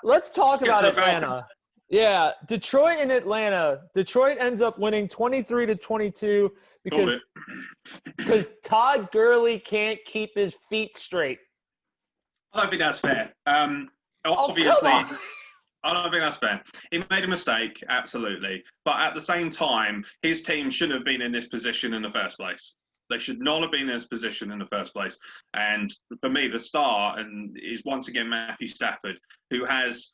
let's talk about Atlanta. Falcons. Yeah, Detroit and Atlanta. Detroit ends up winning 23-22 because Todd Gurley can't keep his feet straight. I don't think that's fair. Obviously, I don't think that's fair. He made a mistake, absolutely. But at the same time, his team shouldn't have been in this position in the first place. They should not have been in this position in the first place. And for me, the star is once again Matthew Stafford, who has,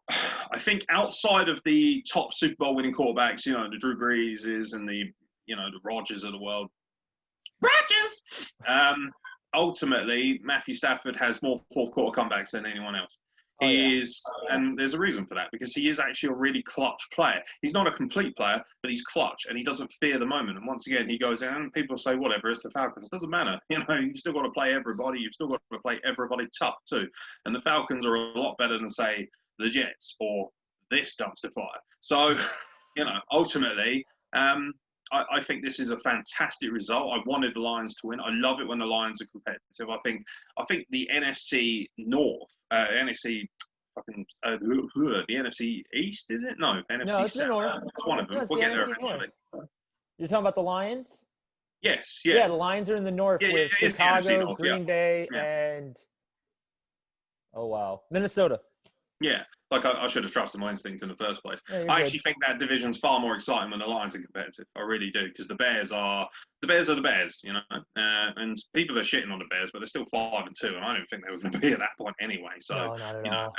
I think, outside of the top Super Bowl winning quarterbacks, the Drew Breeses and the Rodgers of the world. Ultimately, Matthew Stafford has more fourth quarter comebacks than anyone else. And there's a reason for that, because he is actually a really clutch player. He's not a complete player, but he's clutch, and he doesn't fear the moment. And once again, he goes in, and people say, whatever, it's the Falcons. It doesn't matter. You've still got to play everybody. You've still got to play everybody tough, too. And the Falcons are a lot better than, say, the Jets or this dumpster fire. So, ultimately, I think this is a fantastic result. I wanted the Lions to win. I love it when the Lions are competitive. I think the NFC North, the NFC East, is it? No, NFC it's South. the North. It's one of them. No, We'll get there NFC eventually. North. You're talking about the Lions? Yes, yeah. Yeah, the Lions are in the North with Chicago, North, Green Bay, and Minnesota. Yeah, I should have trusted my instincts in the first place. Yeah, I actually think that division's far more exciting when the Lions are competitive. I really do, because the Bears are the Bears, and people are shitting on the Bears, but they're still 5-2, and I don't think they were going to be at that point anyway. So, no, not at all.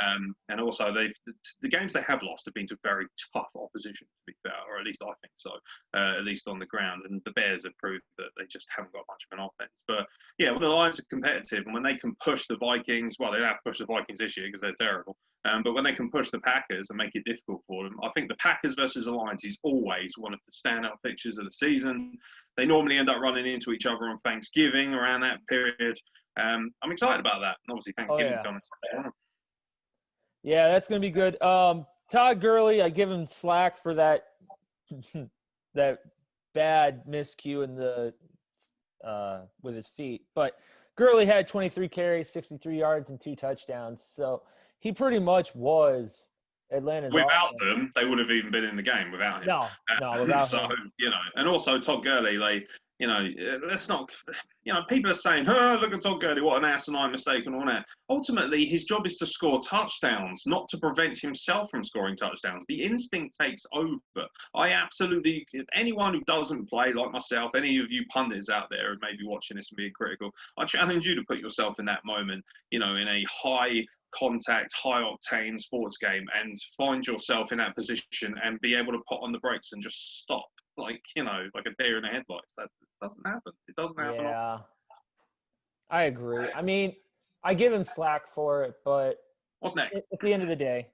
And also the games they have lost have been to very tough opposition, to be fair, or at least I think so. At least on the ground, and the Bears have proved that they just haven't got much of an offense. But yeah, when the Lions are competitive and when they can push the Vikings, well, they don't have to push the Vikings this year because they're terrible. But when they can push the Packers and make it difficult for them, I think the Packers versus the Lions is always one of the standout fixtures of the season. They normally end up running into each other on Thanksgiving around that period. I'm excited about that. And obviously, Thanksgiving's coming. Yeah, that's going to be good. Todd Gurley, I give him slack for that that bad miscue in the with his feet. But Gurley had 23 carries, 63 yards, and 2 touchdowns. So he pretty much was Atlanta's without offense. them, they would have even been in the game without him. No, without him. And also Todd Gurley, let's not, people are saying, oh, look at Todd Gurley, what an asinine mistake and all that. Ultimately, his job is to score touchdowns, not to prevent himself from scoring touchdowns. The instinct takes over. Anyone who doesn't play like myself, any of you pundits out there who may be watching this and being critical, I challenge you to put yourself in that moment, in a high contact, high octane sports game and find yourself in that position and be able to put on the brakes and just stop, like a deer in the headlights. That doesn't happen. It doesn't happen. Yeah, I agree. I mean, I give him slack for it, but what's next? At the end of the day,